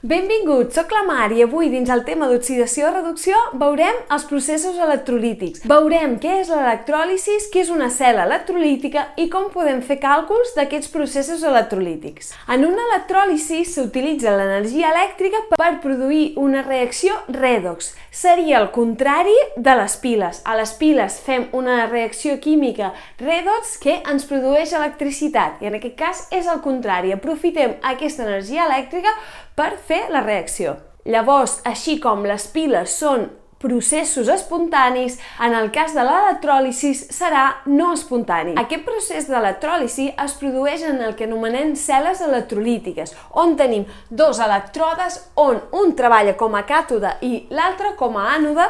Benvinguts, soc la Mar i avui dins el tema d'oxidació-reducció veurem els processos electrolítics. Veurem què és l'electròlisi, què és una cel·la electrolítica i com podem fer càlculs d'aquests processos electrolítics. En una electròlisi s'utilitza l'energia elèctrica per produir una reacció redox. Seria el contrari de les piles. A les piles fem una reacció química redox que ens produeix electricitat i en aquest cas és el contrari. Aprofitem aquesta energia elèctrica per fer la reacció. Llavors, així com les piles són processos espontanis, en el cas de l'electròlisi serà no espontani. Aquest procés d'electròlisi es produeix en el que anomenem cel·les electrolítiques, on tenim dos elèctrodes on un treballa com a càtode i l'altre com a ànode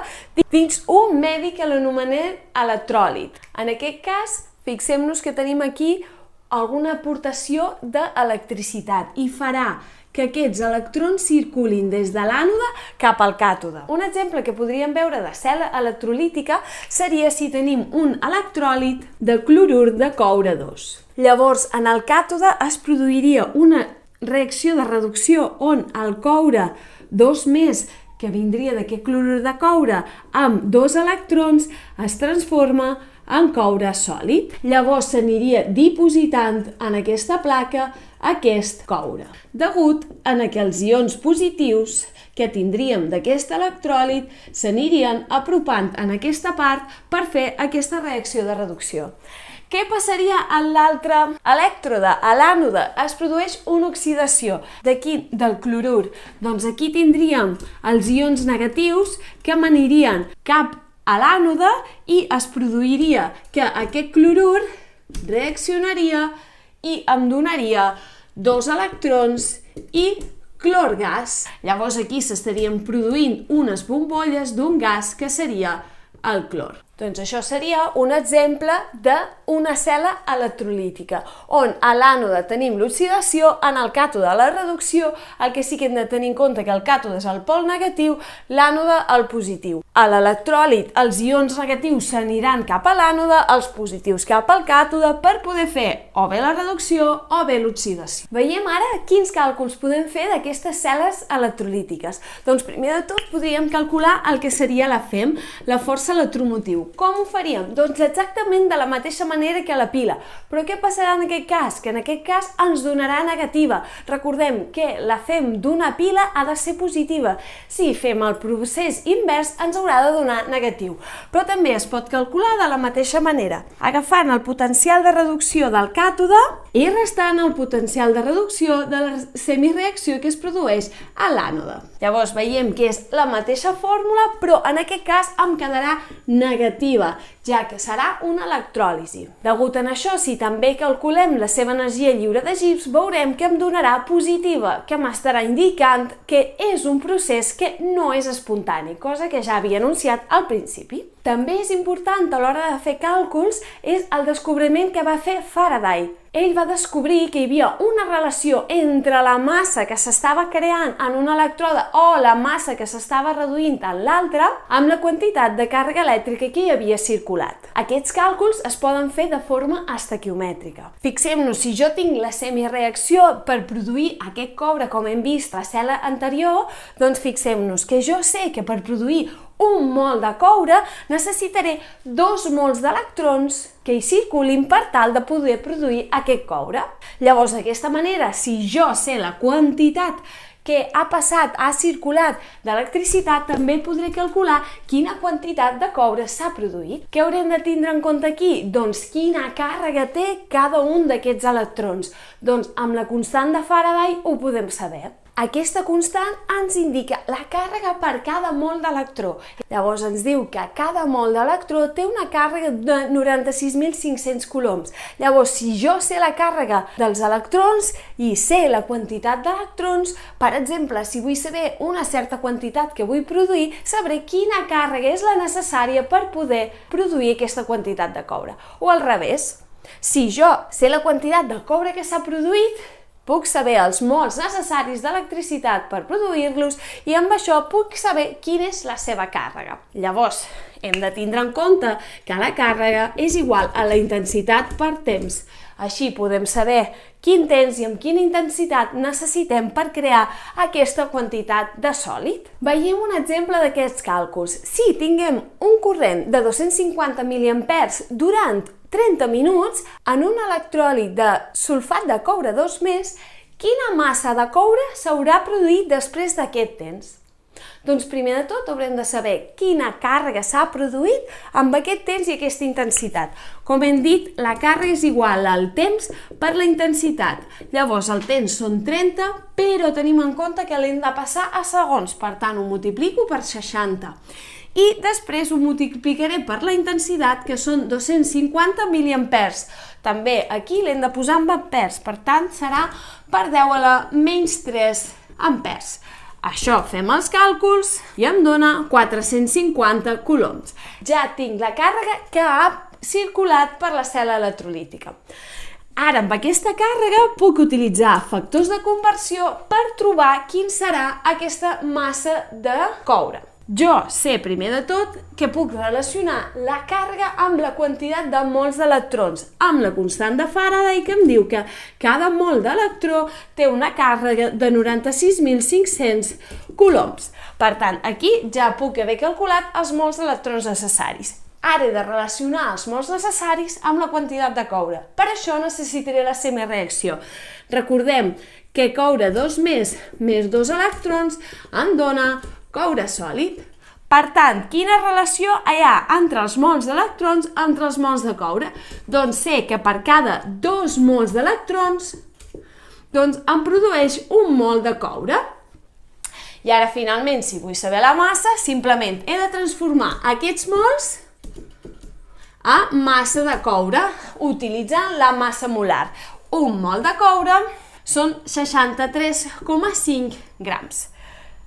dins un medi que l'anomenem electròlit. En aquest cas, fixem-nos que tenim aquí alguna aportació d'electricitat i farà que aquests electrons circulin des de l'ànode cap al càtode. Un exemple que podríem veure de cel·la electrolítica seria si tenim un electròlit de clorur de coure 2. Llavors, en el càtode es produiria una reacció de reducció on el coure 2+, que vindria d'aquest clorur de coure, amb dos electrons, es transforma en coure sòlid. Llavors s'aniria dipositant en aquesta placa aquest coure. Degut en que els ions positius que tindríem d'aquest electròlit s'anirien apropant en aquesta part per fer aquesta reacció de reducció. Què passaria en l'altre elèctrode? A l'ànode es produeix una oxidació. D'aquí, del clorur. Doncs aquí tindríem els ions negatius que m'anirien cap a l'ànode i es produiria que aquest clorur reaccionaria i em donaria dos electrons i clor gas. Llavors aquí s'estarien produint unes bombolles d'un gas que seria el clor. Doncs això seria un exemple d'una cel·la electrolítica, on a l'ànode tenim l'oxidació, en el càtode la reducció, el que sí que hem de tenir en compte que el càtode és el pol negatiu, l'ànode el positiu. A l'electròlit els ions negatius s'aniran cap a l'ànode, els positius cap al càtode per poder fer o bé la reducció o bé l'oxidació. Veiem ara quins càlculs podem fer d'aquestes cel·les electrolítiques. Doncs primer de tot podríem calcular el que seria la FEM, la força electromotriu. Com ho faríem? Doncs exactament de la mateixa manera que la pila. Però què passarà en aquest cas? Que en aquest cas ens donarà negativa. Recordem que la FEM d'una pila ha de ser positiva. Si fem el procés invers ens haurà de donar negatiu. Però també es pot calcular de la mateixa manera, agafant el potencial de reducció del càtode i restant el potencial de reducció de la semireacció que es produeix a l'ànode. Llavors veiem que és la mateixa fórmula, però en aquest cas em quedarà negativa, ja que serà una electròlisi. Degut a això, si també calculem la seva energia lliure de Gibbs, veurem que em donarà positiva, que m'estarà indicant que és un procés que no és espontani, cosa que ja havia anunciat al principi. També és important a l'hora de fer càlculs és el descobriment que va fer Faraday. Ell va descobrir que hi havia una relació entre la massa que s'estava creant en un elèctrode o la massa que s'estava reduint en l'altre amb la quantitat de càrrega elèctrica que hi havia circulat. Aquests càlculs es poden fer de forma estequiomètrica. Fixem-nos, si jo tinc la semireacció per produir aquest coure, com hem vist a la cel·la anterior, doncs fixem-nos que jo sé que per produir un mol de coure necessitaré 2 mols d'electrons que hi circulin per tal de poder produir aquest coure. Llavors, d'aquesta manera, si jo sé la quantitat que ha circulat d'electricitat, també podré calcular quina quantitat de coure s'ha produït. Què haurem de tindre en compte aquí? Doncs quina càrrega té cada un d'aquests electrons. Doncs amb la constant de Faraday ho podem saber. Aquesta constant ens indica la càrrega per cada mol d'electró. Llavors ens diu que cada mol d'electró té una càrrega de 96.500 coulombs. Llavors, si jo sé la càrrega dels electrons i sé la quantitat d'electrons, per exemple, si vull saber una certa quantitat que vull produir, sabré quina càrrega és la necessària per poder produir aquesta quantitat de coure. O al revés, si jo sé la quantitat de coure que s'ha produït, puc saber els mols necessaris d'electricitat per produir-los i amb això puc saber quina és la seva càrrega. Llavors, hem de tindre en compte que la càrrega és igual a la intensitat per temps. Així podem saber quin temps i amb quina intensitat necessitem per crear aquesta quantitat de sòlid. Veiem un exemple d'aquests càlculs. Si tinguem un corrent de 250 mA durant 30 minuts en un electròlit de sulfat de coure 2+, quina massa de coure s'haurà produït després d'aquest temps? Doncs primer de tot haurem de saber quina càrrega s'ha produït amb aquest temps i aquesta intensitat. Com hem dit, la càrrega és igual al temps per la intensitat. Llavors el temps són 30, però tenim en compte que l'hem de passar a segons, per tant ho multiplico per 60. I després ho multiplicaré per la intensitat, que són 250 mA. També aquí l'hem de posar en ampers, per tant serà per 10 a la menys 3 ampers. Això fem els càlculs i em dona 450 coulombs. Ja tinc la càrrega que ha circulat per la cel·la electrolítica. Ara, amb aquesta càrrega puc utilitzar factors de conversió per trobar quin serà aquesta massa de coure. Jo sé, primer de tot, que puc relacionar la càrrega amb la quantitat de mols d'electrons, amb la constant de Faraday, que em diu que cada mol d'electró té una càrrega de 96.500 coulombs. Per tant, aquí ja puc haver calculat els mols d'electrons necessaris. Ara he de relacionar els mols necessaris amb la quantitat de coure. Per això necessitaré la semireacció. Recordem que coure 2+ més 2 electrons em dona coure sòlid. Per tant, quina relació hi ha entre els mols d'electrons entre els mols de coure? Doncs sé que per cada 2 mols d'electrons em produeix un mol de coure. I ara, finalment, si vull saber la massa, simplement he de transformar aquests mols a massa de coure, utilitzant la massa molar. Un mol de coure són 63,5 grams.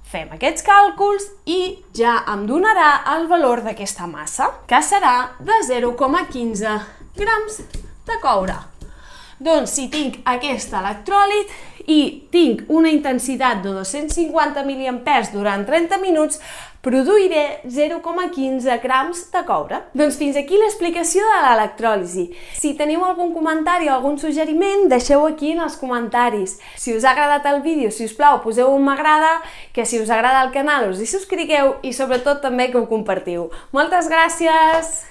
Fem aquests càlculs i ja em donarà el valor d'aquesta massa, que serà de 0,15 grams de coure. Doncs si tinc aquest electròlit i tinc una intensitat de 250 mA durant 30 minuts, produiré 0,15 grams de coure. Doncs fins aquí l'explicació de l'electròlisi. Si teniu algun comentari o algun suggeriment, deixeu aquí en els comentaris. Si us ha agradat el vídeo, si us plau, poseu un m'agrada, que si us agrada el canal us hi subscrigueu i sobretot també que ho compartiu. Moltes gràcies!